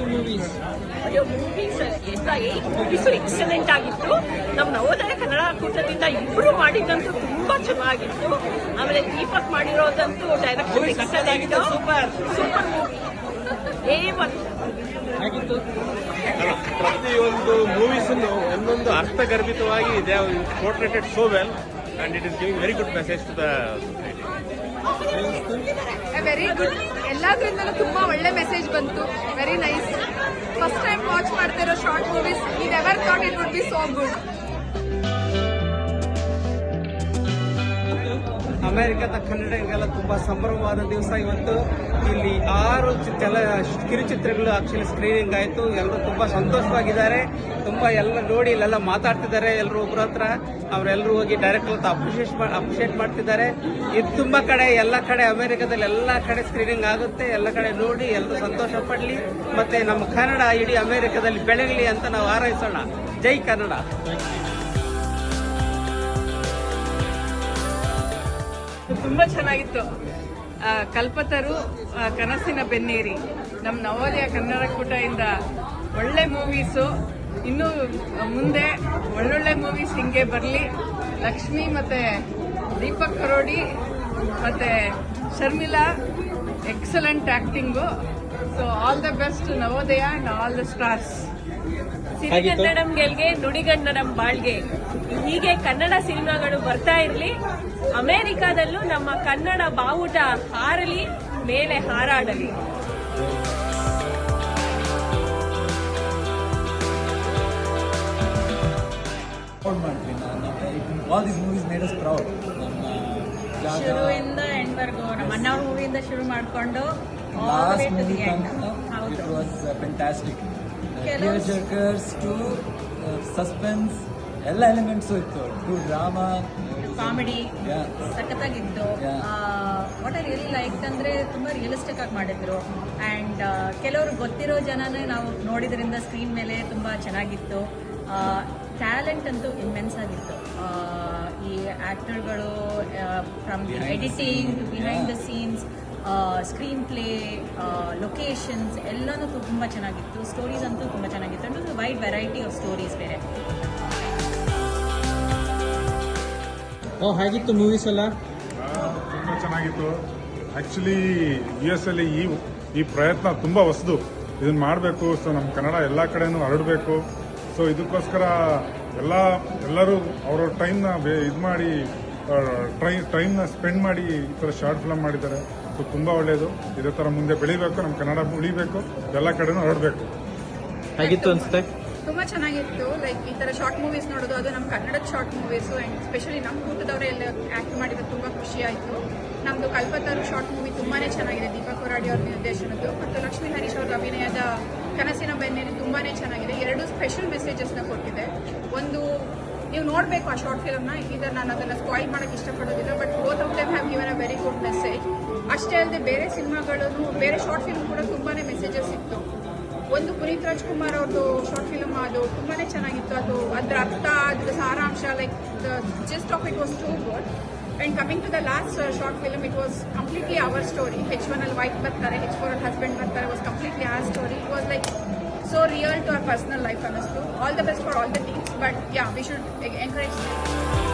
you movies? ಅಯ್ಯೋ movies ಎಲ್ಲ 8 movies excellent ಆಗಿತ್ತು. ನಮ್ಮ ನವೋದಯ ಕನ್ನಡ ಕೂಟದಿಂದ ಇಬ್ರು ಮಾಡಿದ್ದಂತೂ ತುಂಬಾ ಚೆನ್ನಾಗಿತ್ತು. ಆಮೇಲೆ ದೀಪಕ್ ಮಾಡಿರೋದಂತೂ ಡೈರೆಕ್ಷನ್ ಎಕ್ಸಲೆಂಟ್, ಸೂಪರ್ ಮೂವಿ. ಆಗಿತ್ತು. ಪ್ರತಿಯೊಂದು ಮೂವೀಸ್ ಒಂದೊಂದು ಅರ್ಥಗರ್ಭಿತವಾಗಿ ಇದೆ. Portrayed so well and it is giving very good message to the society. Very good. ಎಲ್ಲಾದ್ರಿಂದಲೂ ತುಂಬಾ ಒಳ್ಳೆ ಮೆಸೇಜ್ ಬಂತು. Very nice. First time watch ಮಾಡ್ತಿರೋ short movies. We never thought it would be so good. ಅಮೆರಿಕದ ಕನ್ನಡಿಗರಿಗೆಲ್ಲ ತುಂಬಾ ಸಂಭ್ರಮವಾದ ದಿವಸ ಇವತ್ತು. ಇಲ್ಲಿ 6 ಕಿರುಚಿತ್ರಗಳು ಆಕ್ಚುಲಿ ಸ್ಕ್ರೀನಿಂಗ್ ಆಯಿತು. ಎಲ್ಲರೂ ತುಂಬಾ ಸಂತೋಷವಾಗಿದ್ದಾರೆ. ತುಂಬಾ ಎಲ್ಲ ನೋಡಿ ಇಲ್ಲೆಲ್ಲ ಮಾತಾಡ್ತಿದ್ದಾರೆ. ಎಲ್ಲರೂ ಒಬ್ಬರ ಹತ್ರ ಅವರೆಲ್ಲರೂ ಹೋಗಿ ಡೈರೆಕ್ಟರ್ ಅಂತ ಅಪ್ರಿಷಿಯೇಟ್ ಮಾಡ್ತಿದ್ದಾರೆ. ಇದು ತುಂಬಾ ಕಡೆ ಎಲ್ಲ ಕಡೆ ಅಮೆರಿಕದಲ್ಲಿ ಎಲ್ಲ ಕಡೆ ಸ್ಕ್ರೀನಿಂಗ್ ಆಗುತ್ತೆ. ಎಲ್ಲ ಕಡೆ ನೋಡಿ ಎಲ್ಲರೂ ಸಂತೋಷ ಪಡಲಿ. ಮತ್ತೆ ನಮ್ಮ ಕನ್ನಡ ಇಡೀ ಅಮೆರಿಕದಲ್ಲಿ ಬೆಳಗಲಿ ಅಂತ ನಾವು ಹಾರೈಸೋಣ. ಜೈ ಕನ್ನಡ. ತುಂಬಾ ಚೆನ್ನಾಗಿತ್ತು. ಕಲ್ಪತರು, ಕನಸಿನ ಬೆನ್ನೇರಿ, ನಮ್ಮ ನವೋದಯ ಕನ್ನಡ ಕೂಟದಿಂದ ಒಳ್ಳೆ ಮೂವೀಸು. ಇನ್ನೂ ಮುಂದೆ ಒಳ್ಳೊಳ್ಳೆ ಮೂವೀಸ್ ಹಿಂಗೆ ಬರಲಿ. ಲಕ್ಷ್ಮಿ ಮತ್ತೆ ದೀಪಕ್ ಕರೋಡಿ ಮತ್ತೆ Sharmila excellent acting. So all the best Navodaya and all the stars. ಸಿರಿಗನ್ನಡಂ ಗೆಲ್ಗೆ ನುಡಿಗನ್ನಡಂ ಬಾಳ್ಗೆ. ಹೀಗೆ ಕನ್ನಡ ಸಿನಿಮಾಗಳು ಬರ್ತಾ ಇರಲಿ. ಅಮೆರಿಕಾದಲ್ಲೂ ನಮ್ಮ ಕನ್ನಡ ಬಾವುಟ ಹಾರಲಿ, ಮೇಲೆ ಹಾರಾಡಲಿ. All these movies made us proud. ಶುರುವಿಂದ ಎಂಡ್ವರೆಗೂ ನಮ್ಮ ಅಣ್ಣವ್ರ ಮೂವಿಯಿಂದ ಶುರು ಮಾಡಿಕೊಂಡು Last movie it was fantastic. Tear jerkers to suspense, ಎಲ್ಲ ಎಲಿಮೆಂಟ್ಸ್ ಇತ್ತು. ಟು ಡ್ರಾಮಾ, ಕಾಮಿಡಿ ಸಖತ್ತಾಗಿತ್ತು. ವಾಟ್ ಐ ರಿಯಲಿ ಲೈಕ್ ಅಂದ್ರೆ ತುಂಬಾ ರಿಯಲಿಸ್ಟಿಕ್ ಆಗಿ ಮಾಡಿದ್ರು. ಅಂಡ್ ಕೆಲವರು ಗೊತ್ತಿರೋ ಜನನೇ ನಾವು ನೋಡಿದ್ರಿಂದ ಸ್ಕ್ರೀನ್ ಮೇಲೆ ತುಂಬಾ ಚೆನ್ನಾಗಿತ್ತು. ಟ್ಯಾಲೆಂಟ್ ಅಂತೂ ಇನ್ಮೆನ್ಸ್ ಆಗಿತ್ತು. ಈ ಆಕ್ಟರ್ಗಳು from the editing to behind the scenes, screenplay, locations ಎಲ್ಲನೂ ತುಂಬ ಚೆನ್ನಾಗಿತ್ತು. ಸ್ಟೋರೀಸ್ ಅಂತೂ ತುಂಬ ಚೆನ್ನಾಗಿತ್ತು. And wide variety of stories ಬೇರೆ. ಹೇಗಿತ್ತು ಮೂವೀಸ್ ಎಲ್ಲ? ತುಂಬ ಚೆನ್ನಾಗಿತ್ತು. ಆ್ಯಕ್ಚುಲಿ US ಅಲ್ಲಿ ಈ ಪ್ರಯತ್ನ ತುಂಬ ಹೊಸದು. ಇದನ್ನು ಮಾಡಬೇಕು. ಸೊ ನಮ್ಮ ಕನ್ನಡ ಎಲ್ಲ ಕಡೆನೂ ಹರಡಬೇಕು. ಸೊ ಇದಕ್ಕೋಸ್ಕರ ಎಲ್ಲರೂ ಅವರ ಟೈಮ್ನ ಇದು ಮಾಡಿ ಟೈಮ್ನ ಸ್ಪೆಂಡ್ ಮಾಡಿ ಈ ಥರ ಶಾರ್ಟ್ ಫಿಲಮ್ ಮಾಡಿದ್ದಾರೆ. ಸೊ ತುಂಬ ಒಳ್ಳೆಯದು. ಇದೇ ಥರ ಮುಂದೆ ಬೆಳಿಬೇಕು. ನಮ್ಮ ಕನ್ನಡ ಉಳಿಬೇಕು, ಎಲ್ಲ ಕಡೆನೂ ಹರಡಬೇಕು. ಹೇಗಿತ್ತು ಅನ್ಸುತ್ತೆ? ತುಂಬಾ ಚೆನ್ನಾಗಿತ್ತು. ಲೈಕ್ ಈ ತರ ಶಾರ್ಟ್ ಮೂವೀಸ್ ನೋಡೋದು, ಅದು ನಮ್ಮ ಕನ್ನಡದ ಶಾರ್ಟ್ ಮೂವೀಸು. ಅಂಡ್ ಸ್ಪೆಷಲಿ ನಮ್ಮ ಕೂಟದವರೆಲ್ಲ ಆಕ್ಟ್ ಮಾಡಿದ್ದು ತುಂಬಾ ಖುಷಿ ಆಯಿತು. ನಮ್ದು ಕಲ್ಪತರು ಶಾರ್ಟ್ ಮೂವಿ ತುಂಬಾನೇ ಚೆನ್ನಾಗಿದೆ. ದೀಪಕ್ ಕೊರಾಡಿ ಅವ್ರ ನಿರ್ದೇಶನದ್ದು ಮತ್ತು ಲಕ್ಷ್ಮೀ ಹರೀಶ್ ಅವರ ಅಭಿನಯದ ಕನಸಿನ ಬೆನ್ನೇರಿ ತುಂಬಾನೇ ಚೆನ್ನಾಗಿದೆ. 2 ಸ್ಪೆಷಲ್ ಮೆಸೇಜಸ್ನ ಕೊಟ್ಟಿದೆ. ಒಂದು ನೀವು ನೋಡಬೇಕು ಆ ಶಾರ್ಟ್ ಫಿಲಮ್ನ. ಇದನ್ನು ನಾನು ಅದನ್ನು ಸ್ಪಾಯ್ಲ್ ಮಾಡೋಕ್ಕೆ ಇಷ್ಟಪಡೋದಿಲ್ಲ. But both of them have given a very good message. ಅಷ್ಟೇ ಅಲ್ಲದೆ ಬೇರೆ ಸಿನಿಮಾಗಳನ್ನು, ಬೇರೆ ಶಾರ್ಟ್ ಫಿಲ್ಮ್ ಕೂಡ ತುಂಬಾನೇ ಮೆಸೇಜಸ್ ಇತ್ತು. ಒಂದು ಪುನೀತ್ ರಾಜ್ಕುಮಾರ್ ಅವ್ರದ್ದು ಶಾರ್ಟ್ ಫಿಲ್ಮ್, ಅದು ತುಂಬಾನೇ ಚೆನ್ನಾಗಿತ್ತು. ಅದರ ಅರ್ಥ, ಅದ್ರ ಸಾರಾಂಶ, like the gist of it was too good. And coming to the last short film, it was completely our story. H1 ಅಲ್ಲಿ ವೈಫ್ ಬರ್ತಾರೆ, H4 ಅಲ್ಲಿ ಹಸ್ಬೆಂಡ್ ಬರ್ತಾರೆ. Was completely our story. It was like so real to our personal life, ಅನ್ನಿಸ್ತು. All the best for all the teams, but yeah, we should encourage them.